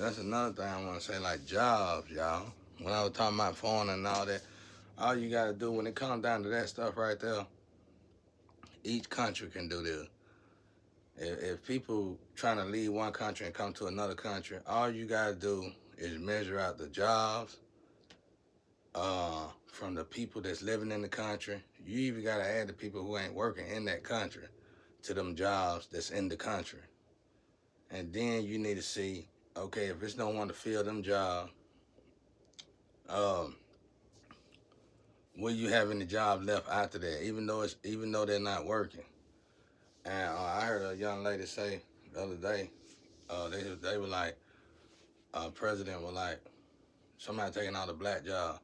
That's another thing I want to say, like jobs, y'all. When I was talking about foreign and all that, all you got to do when it comes down to that stuff right there, each country can do this. If people trying to leave one country and come to another country, all you got to do is measure out the jobs from the people that's living in the country. You even got to add the people who ain't working in that country to them jobs that's in the country. And then you need to see, okay, if it's no one to fill them jobs, um, will you have any jobs left after that? Even though they're not working. And I heard a young lady say the other day, they were like, president was like, somebody taking all the black job.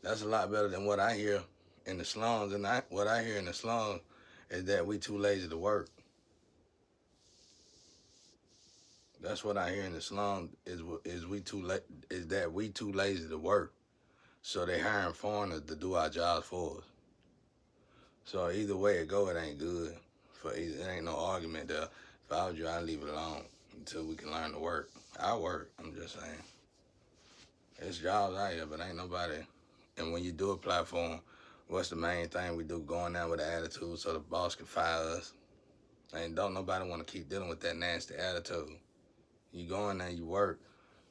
That's a lot better than what I hear in the slums. And what I hear in the slums is that we too lazy to work. That's what I hear in the slums is that we too lazy to work. So they hiring foreigners to do our jobs for us. So either way it go, it ain't good. It ain't no argument there. If I was you, I'd leave it alone until we can learn to work. I work. I'm just saying. It's jobs out here, but ain't nobody. And when you do apply for them, what's the main thing we do? Going down with an attitude so the boss can fire us. And don't nobody want to keep dealing with that nasty attitude. You go in there, you work.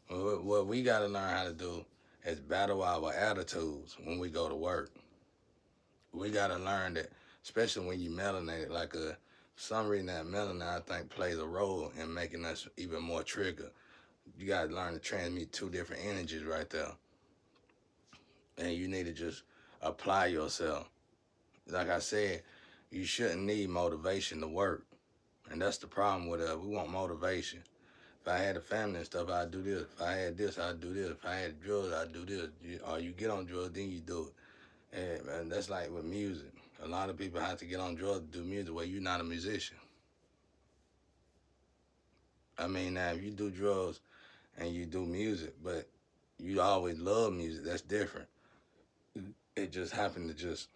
What we got to learn how to do is battle our attitudes when we go to work. We got to learn that, especially when you melanated, like for some reason that melanin, I think, plays a role in making us even more triggered. You got to learn to transmute two different energies right there. And you need to just apply yourself. Like I said, you shouldn't need motivation to work. And that's the problem with us. We want motivation. If I had a family and stuff, I'd do this. If I had this, I'd do this. If I had drugs, I'd do this. Or you get on drugs, then you do it. And that's like with music. A lot of people have to get on drugs to do music where you're not a musician. I mean, now, if you do drugs and you do music, but you always love music, that's different. It just happened to just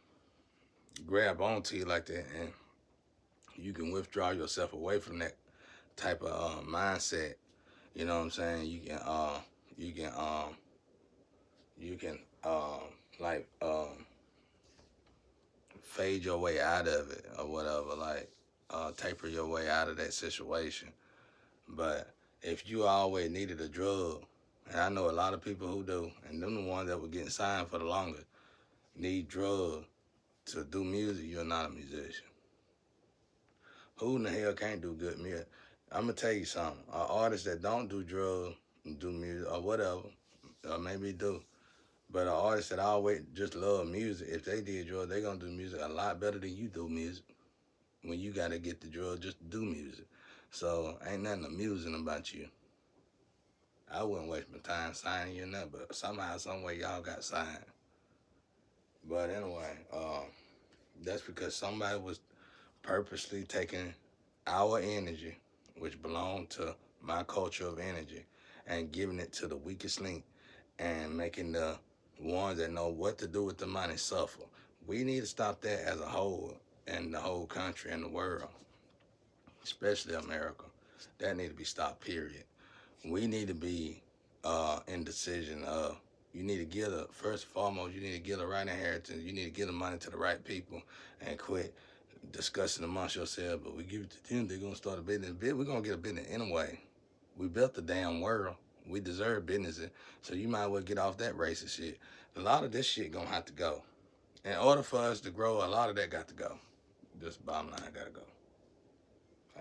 grab onto you like that, and you can withdraw yourself away from that type of mindset. You know what I'm saying? You can you can like fade your way out of it or whatever, like taper your way out of that situation. But if you always needed a drug, and I know a lot of people who do, and them the ones that were getting signed for the longest, need drugs to do music, you're not a musician. Who in the hell can't do good music? I'm gonna tell you something. Artists that don't do drugs, do music or whatever, or maybe do, but an artist that always just love music, if they did drugs, they gonna do music a lot better than you do music. When you gotta get the drugs just to do music. So ain't nothing amusing about you. I wouldn't waste my time signing you or nothing, but somehow, some way y'all got signed. But anyway, that's because somebody was purposely taking our energy, which belonged to my culture of energy, and giving it to the weakest link and making the ones that know what to do with the money suffer. We need to stop that as a whole in the whole country and the world, especially America. That need to be stopped, period. We need to be in decision of, you need to give first and foremost, you need to give the right inheritance. You need to give the money to the right people and quit discussing amongst yourselves. But we give it to them, they're going to start a business. We're going to get a business anyway. We built the damn world. We deserve businesses. So you might as well get off that racist shit. A lot of this shit going to have to go. In order for us to grow, a lot of that got to go. Just bottom line, got to go.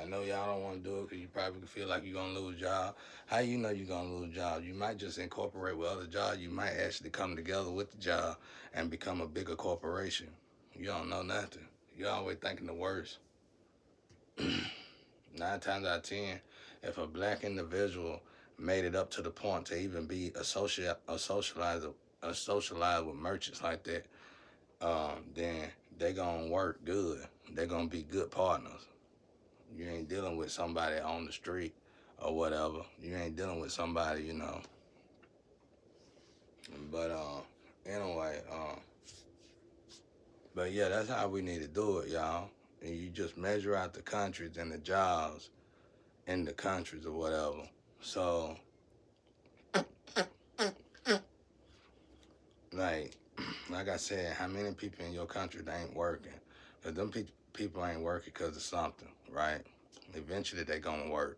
I know y'all don't want to do it because you probably feel like you're going to lose a job. How you know you're going to lose a job? You might just incorporate with other jobs. You might actually come together with the job and become a bigger corporation. You don't know nothing. You're always thinking the worst. 9 times out of 10, if a black individual made it up to the point to even be a socialize with merchants like that, then they going to work good. They're going to be good partners. You ain't dealing with somebody on the street or whatever. You ain't dealing with somebody, you know. But anyway, but yeah, that's how we need to do it, y'all. And you just measure out the countries and the jobs in the countries or whatever. So like I said, how many people in your country that ain't working? But them people ain't working because of something, right? Eventually they gonna work.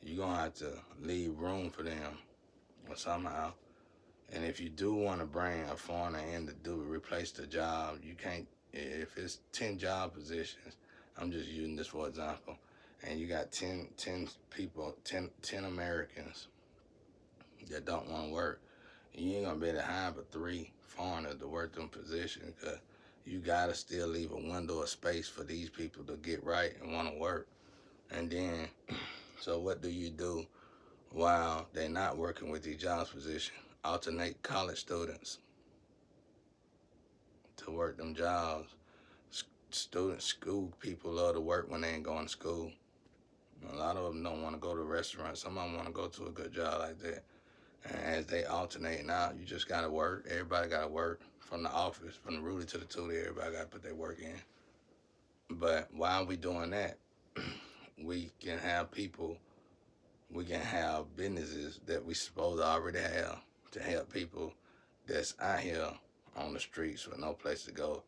You gonna have to leave room for them or somehow. And if you do want to bring a foreigner in to replace the job, you can't. If it's 10 job positions, I'm just using this for example, and you got 10 people, 10 Americans that don't want to work, you ain't gonna be able to hire but 3 foreigners to work them positions, because you gotta still leave a window of space for these people to get right and want to work. And then, so what do you do while they're not working with these jobs positions? Alternate college students to work them jobs. School people love to work when they ain't going to school. A lot of them don't want to go to a restaurant. Some of them want to go to a good job like that. And as they alternate out, you just got to work. Everybody got to work from the office, from the Rudy to the Tootie. Everybody got to put their work in. But while we doing that, we can have businesses that we supposed to already have to help people that's out here on the streets with no place to go,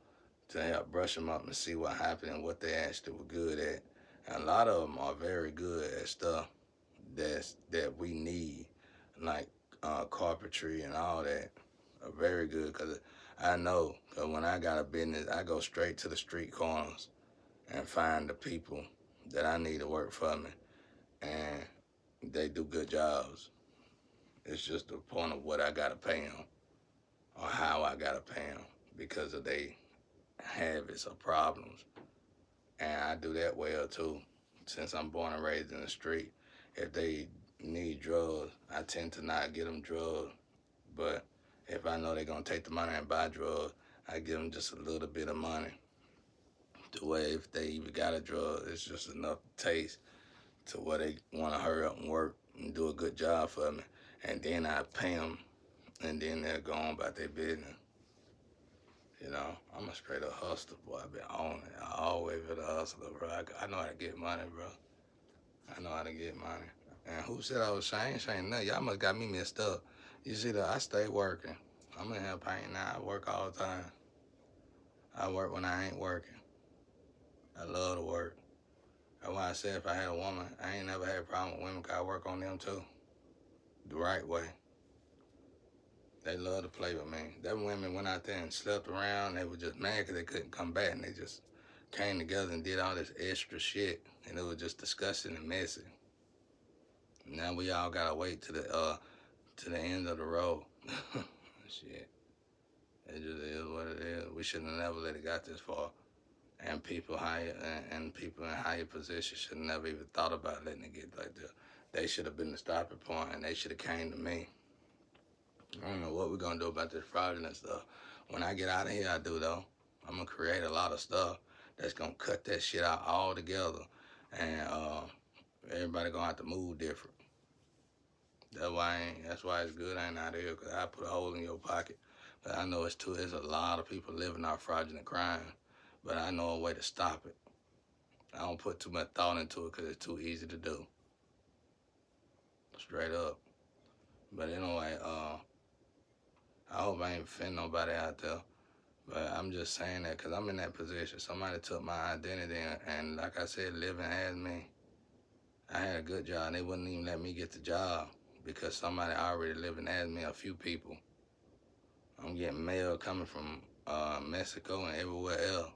to help brush them up and see what happened and what they actually were good at. And a lot of them are very good at stuff that we need, like carpentry and all that, are very good. Because I know, because when I got a business, I go straight to the street corners and find the people that I need to work for me. And they do good jobs. It's just the point of what I got to pay them or how I got to pay them because of their habits or problems. And I do that well too, since I'm born and raised in the street. If they need drugs, I tend to not get them drugs. But if I know they're going to take the money and buy drugs, I give them just a little bit of money. The way if they even got a drug, it's just enough taste to where they want to hurry up and work and do a good job for me. And then I pay them, and then they'll go on about their business. You know, I'm a straight up hustler, boy. I've been on it. I always been a hustler, bro. I know how to get money, bro. I know how to get money. And who said I was shame? Ain't nothing. Y'all must got me messed up. You see that I stay working. I'm in here painting now. I work all the time. I work when I ain't working. I love to work. That's why I said if I had a woman, I ain't never had a problem with women, because I work on them too. The right way. They love to play with me. Them women went out there and slept around. They were just mad because they couldn't come back, and they just came together and did all this extra shit, and it was just disgusting and messy. Now we all gotta wait to the end of the road. Shit, it just is what it is. We shouldn't have never let it got this far, and people higher and people in higher positions should have never even thought about letting it get like that. They should have been the stopping point, and they should have came to me. I don't know what we're gonna do about this fraudulent stuff. When I get out of here, I do though. I'm gonna create a lot of stuff that's gonna cut that shit out altogether, and everybody gonna have to move different. That's why it's good I ain't out of here, because I put a hole in your pocket. But I know there's a lot of people living out fraudulent crime, but I know a way to stop it. I don't put too much thought into it because it's too easy to do. Straight up. But anyway, I hope I ain't offend nobody out there. But I'm just saying that because I'm in that position. Somebody took my identity, and like I said, living as me. I had a good job, and they wouldn't even let me get the job because somebody already living as me, a few people. I'm getting mail coming from Mexico and everywhere else.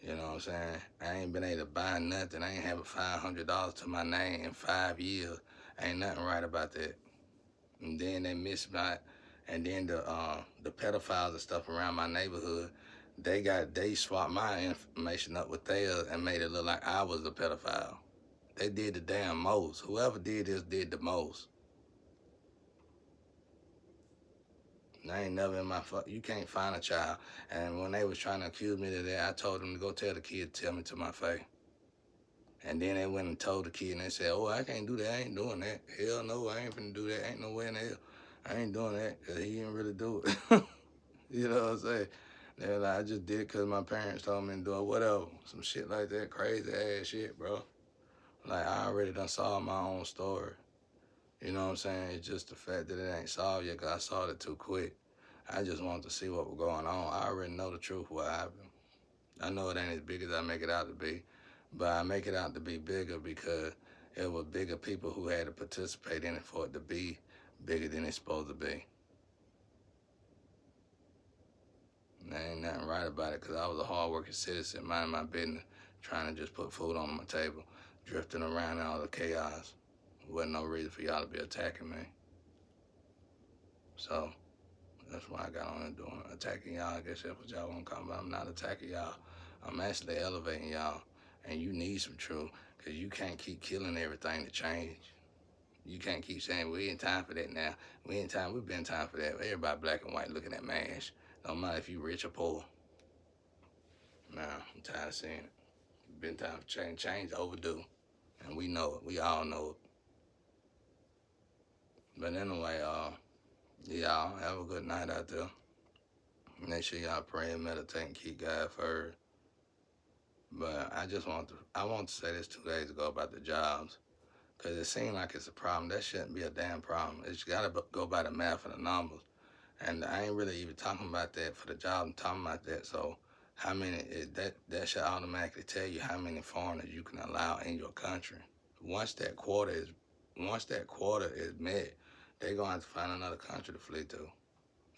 You know what I'm saying? I ain't been able to buy nothing. I ain't having $500 to my name in 5 years. Ain't nothing right about that. And then they missed my, and then the pedophiles and stuff around my neighborhood, they swapped my information up with theirs and made it look like I was the pedophile. They did the damn most. Whoever did this did the most. I ain't never in my you can't find a child. And when they was trying to accuse me of that, I told them to go tell the kid to tell me to my face. And then they went and told the kid, and they said, oh, I can't do that. I ain't doing that. Hell no, I ain't finna do that. Ain't no way in hell. I ain't doing that, because he didn't really do it. You know what I'm saying? They were like, I just did it because my parents told me to do it, whatever. Some shit like that, crazy ass shit, bro. Like, I already done solved my own story. You know what I'm saying? It's just the fact that it ain't solved yet, because I solved it too quick. I just want to see what was going on. I already know the truth, what happened. I know it ain't as big as I make it out to be, but I make it out to be bigger because it was bigger people who had to participate in it for it to be bigger than it's supposed to be. And there ain't nothing right about it because I was a hard-working citizen, minding my business, trying to just put food on my table, drifting around in all the chaos. Wasn't no reason for y'all to be attacking me. So that's why I got on and doing attacking y'all. I guess that's what y'all want to call me. I'm not attacking y'all. I'm actually elevating y'all. And you need some truth because you can't keep killing everything to change. You can't keep saying we ain't time for that now. We ain't time. We've been time for that. Everybody black and white looking at MASH. Don't matter if you rich or poor. Nah, I'm tired of seeing it. Been time for change. Change overdue. And we know it. We all know it. But anyway, y'all have a good night out there. Make sure y'all pray and meditate and keep God first. But I want to say this 2 days ago about the jobs. Because it seems like it's a problem. That shouldn't be a damn problem. It's got to go by the math and the numbers. And I ain't really even talking about that for the job. I'm talking about that. So how many, that should automatically tell you how many foreigners you can allow in your country. Once that quota is met, they're going to have to find another country to flee to.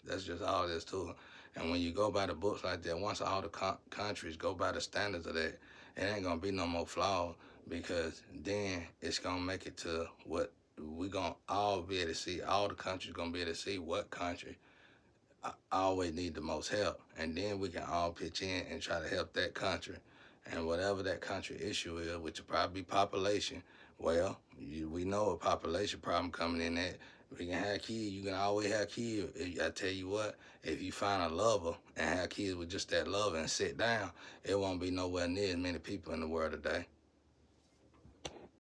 That's just all there is to it. And when you go by the books like that, once all the countries go by the standards of that, it ain't going to be no more flaws because then it's going to make it to what we going to all be able to see. All the countries going to be able to see what country always need the most help. And then we can all pitch in and try to help that country. And whatever that country issue is, which will probably be population, well, we know a population problem coming in that. We can have kids. You can always have kids. I tell you what, if you find a lover and have kids with just that love and sit down, it won't be nowhere near as many people in the world today.